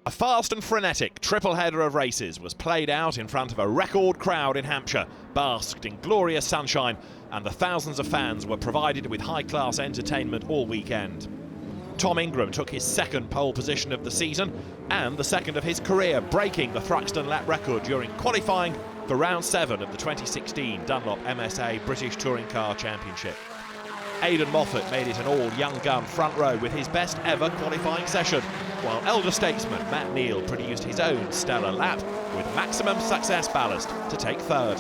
A fast and frenetic triple header of races was played out in front of a record crowd in Hampshire, basked in glorious sunshine, and the thousands of fans were provided with high-class entertainment all weekend. Tom Ingram took his second pole position of the season and the second of his career, breaking the Thruxton lap record during qualifying for round 7 of the 2016 Dunlop MSA British Touring Car Championship. Aidan Moffat made it an all-young gun front row with his best ever qualifying session, while elder statesman Matt Neal produced his own stellar lap with maximum success ballast to take third.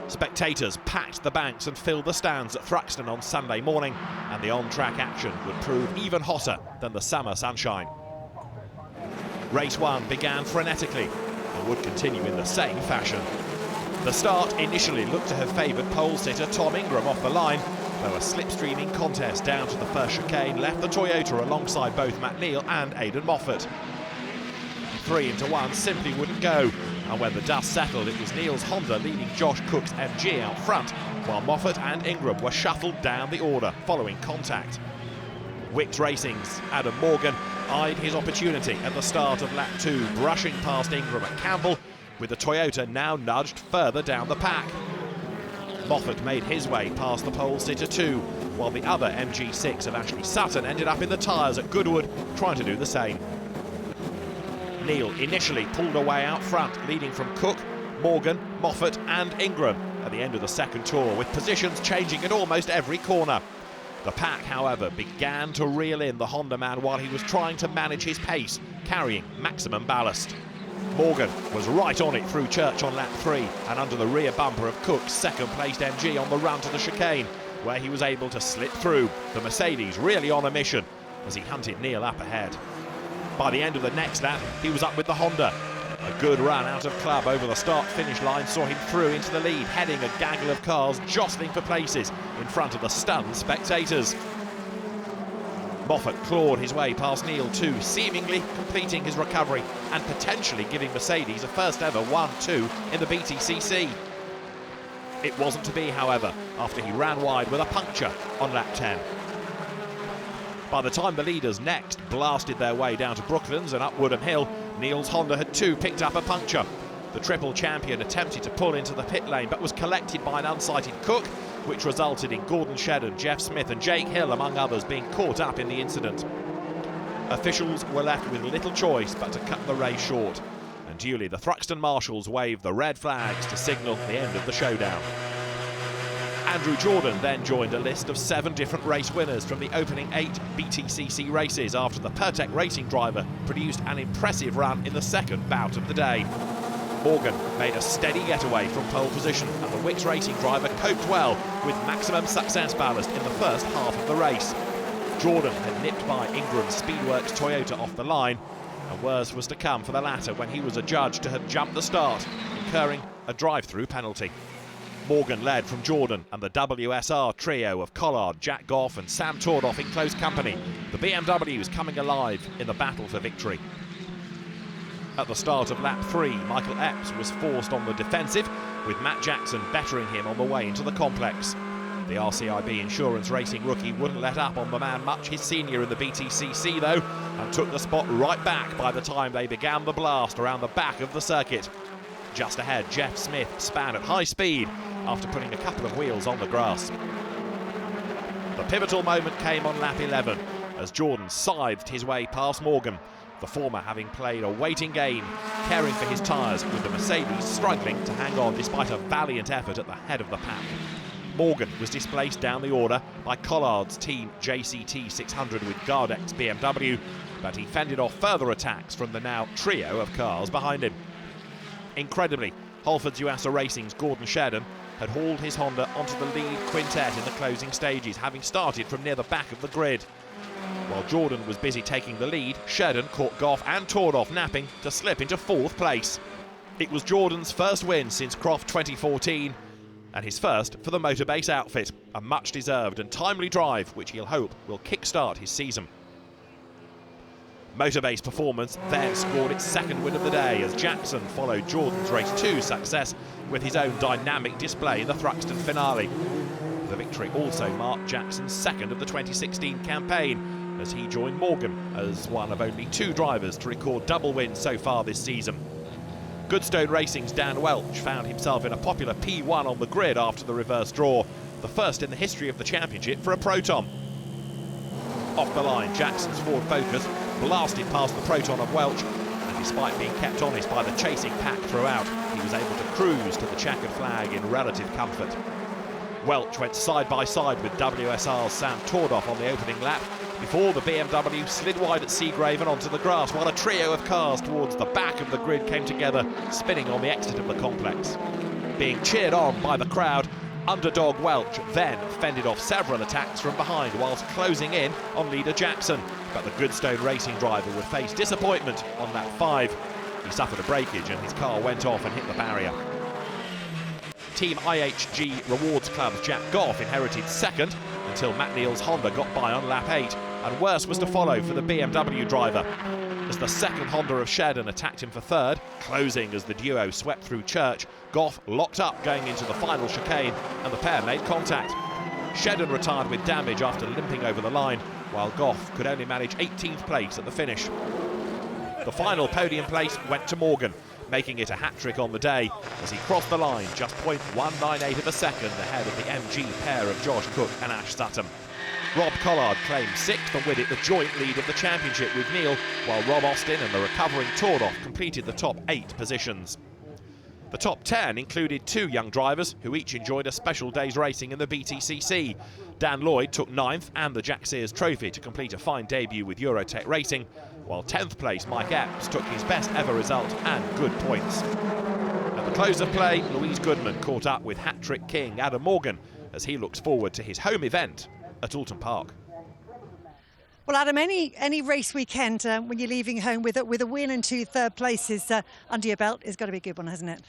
Spectators packed the banks and filled the stands at Thruxton on Sunday morning, and the on-track action would prove even hotter than the summer sunshine. Race 1 began frenetically and would continue in the same fashion. The start initially looked to have favoured pole sitter Tom Ingram off the line, though a slipstreaming contest down to the first chicane left the Toyota alongside both Matt Neal and Aidan Moffat. 3 into 1 simply wouldn't go, and when the dust settled it was Neal's Honda leading Josh Cook's MG out front, while Moffat and Ingram were shuffled down the order following contact. Wickes Racing's Adam Morgan eyed his opportunity at the start of lap 2, brushing past Ingram at Campbell, with the Toyota now nudged further down the pack. Moffat made his way past the pole sitter too, while the other MG6 of Ashley Sutton ended up in the tyres at Goodwood, trying to do the same. Neal initially pulled away out front, leading from Cook, Morgan, Moffat and Ingram at the end of the second tour, with positions changing at almost every corner. The pack, however, began to reel in the Honda man while he was trying to manage his pace, carrying maximum ballast. Morgan was right on it through Church on lap 3 and under the rear bumper of Cook's second-placed MG on the run to the chicane, where he was able to slip through, the Mercedes really on a mission as he hunted Neal up ahead. By the end of the next lap, he was up with the Honda. A good run out of club over the start-finish line saw him through into the lead, heading a gaggle of cars jostling for places in front of the stunned spectators. Moffat clawed his way past Neal too, seemingly completing his recovery and potentially giving Mercedes a first ever 1-2 in the BTCC. It wasn't to be, however, after he ran wide with a puncture on lap 10. By the time the leaders next blasted their way down to Brooklands and up Woodham Hill, Neal's Honda had too picked up a puncture. The triple champion attempted to pull into the pit lane but was collected by an unsighted Cook, which resulted in Gordon Shedden, Jeff Smith and Jake Hill, among others, being caught up in the incident. Officials were left with little choice but to cut the race short, and duly the Thruxton marshals waved the red flags to signal the end of the showdown. Andrew Jordan then joined a list of 7 different race winners from the opening 8 BTCC races after the Pertec racing driver produced an impressive run in the second bout of the day. Morgan made a steady getaway from pole position, and the Wickes Racing driver coped well with maximum success ballast in the first half of the race. Jordan had nipped by Ingram's Speedworks Toyota off the line, and worse was to come for the latter when he was adjudged to have jumped the start, incurring a drive-through penalty. Morgan led from Jordan and the WSR trio of Collard, Jack Goff and Sam Tordoff in close company. The BMWs coming alive in the battle for victory. At the start of lap 3, Michael Epps was forced on the defensive, with Matt Jackson bettering him on the way into the complex. The RCIB Insurance Racing rookie wouldn't let up on the man much his senior in the BTCC though, and took the spot right back by the time they began the blast around the back of the circuit. Just ahead, Jeff Smith span at high speed after putting a couple of wheels on the grass. The pivotal moment came on lap 11 as Jordan scythed his way past Morgan, the former having played a waiting game, caring for his tyres, with the Mercedes struggling to hang on despite a valiant effort at the head of the pack. Morgan was displaced down the order by Collard's team JCT 600 with Gardex BMW, but he fended off further attacks from the now trio of cars behind him. Incredibly, Halford's USA Racing's Gordon Shedden had hauled his Honda onto the lead quintet in the closing stages, having started from near the back of the grid. While Jordan was busy taking the lead, Shedden caught Goff and Tordoff napping to slip into 4th place. It was Jordan's first win since Croft 2014, and his first for the Motorbase outfit, a much-deserved and timely drive which he'll hope will kick-start his season. Motorbase Performance then scored its second win of the day as Jackson followed Jordan's Race 2 success with his own dynamic display in the Thruxton finale. The victory also marked Jackson's second of the 2016 campaign, as he joined Morgan as one of only 2 drivers to record double wins so far this season. Goodstone Racing's Dan Welch found himself in a popular P1 on the grid after the reverse draw, the first in the history of the championship for a Proton. Off the line, Jackson's Ford Focus blasted past the Proton of Welch, and despite being kept honest by the chasing pack throughout, he was able to cruise to the checkered flag in relative comfort. Welch went side by side with WSR's Sam Tordoff on the opening lap before the BMW slid wide at Seagrave and onto the grass, while a trio of cars towards the back of the grid came together, spinning on the exit of the complex. Being cheered on by the crowd, underdog Welch then fended off several attacks from behind whilst closing in on leader Jackson, but the Goodstone Racing driver would face disappointment on lap 5. He suffered a breakage and his car went off and hit the barrier. Team IHG Rewards Club's Jack Goff inherited second until Matt Neal's Honda got by on lap 8, and worse was to follow for the BMW driver, as the second Honda of Shedden attacked him for third. Closing as the duo swept through Church, Goff locked up going into the final chicane and the pair made contact. Shedden retired with damage after limping over the line, while Goff could only manage 18th place at the finish. The final podium place went to Morgan, making it a hat-trick on the day as he crossed the line just 0.198 of a second ahead of the MG pair of Josh Cook and Ash Sutton. Rob Collard claimed 6th and with it the joint lead of the championship with Neal, while Rob Austin and the recovering Tordoff completed the top 8 positions. The top 10 included 2 young drivers who each enjoyed a special day's racing in the BTCC. Dan Lloyd took 9th and the Jack Sears Trophy to complete a fine debut with Eurotech Racing, while 10th place Mike Epps took his best ever result and good points. At the close of play, Louise Goodman caught up with hat-trick king Adam Morgan as he looks forward to his home event at Alton Park. Well, Adam, any race weekend when you're leaving home with a win and 2 third places under your belt is got to be a good one, hasn't it?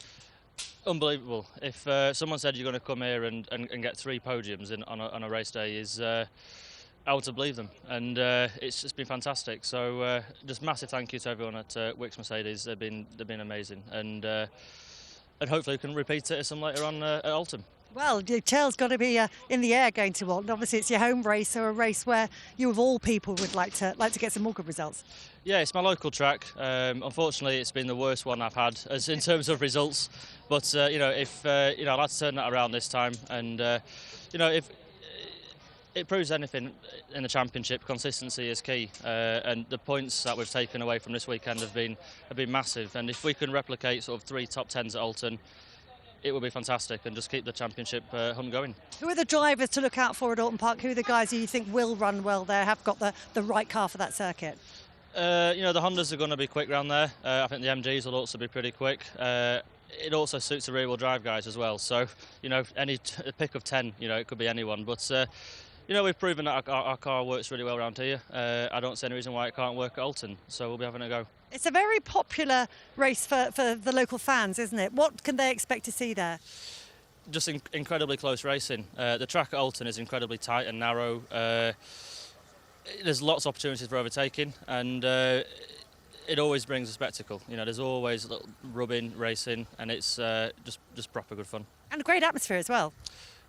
Unbelievable. If someone said you're going to come here and get 3 podiums on a race day, is I would to believe them, and it's just been fantastic. So just massive thank you to everyone at Wicks Mercedes. They've been amazing, and hopefully we can repeat it some later on at Alton. Well, your tail's got to be in the air going to Alton. Obviously, it's your home race, so a race where you, of all people, would like to get some more good results. Yeah, it's my local track. Unfortunately, it's been the worst one I've had as in terms of results. But you know, if you know, I'd like to turn that around this time, and you know, if it proves anything in the championship, consistency is key, and the points that we've taken away from this weekend have been massive. And if we can replicate sort of 3 top 10s at Alton, it will be fantastic, and just keep the championship hunt going. Who are the drivers to look out for at Alton Park? Who are the guys who you think will run well there, have got the right car for that circuit? You know, the Hondas are going to be quick round there. I think the MGs will also be pretty quick. It also suits the rear-wheel drive guys as well. So, you know, any pick of 10, you know, it could be anyone. But you know, we've proven that our car works really well around here. I don't see any reason why it can't work at Alton, so we'll be having a go. It's a very popular race for the local fans, isn't it? What can they expect to see there? Just incredibly close racing. The track at Alton is incredibly tight and narrow. There's lots of opportunities for overtaking, and it always brings a spectacle. You know, there's always a little rubbing, racing, and it's just proper good fun. And a great atmosphere as well.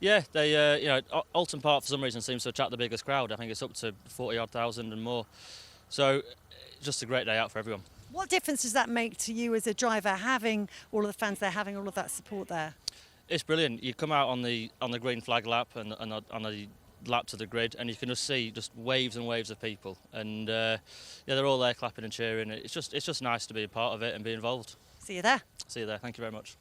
Yeah, they, you know, Alton Park for some reason seems to attract the biggest crowd. I think it's up to 40-odd thousand and more. So, just a great day out for everyone. What difference does that make to you as a driver, having all of the fans there, having all of that support there? It's brilliant. You come out on the green flag lap and on the lap to the grid, and you can just see just waves and waves of people, and yeah, they're all there clapping and cheering. It's just nice to be a part of it and be involved. See you there. See you there. Thank you very much.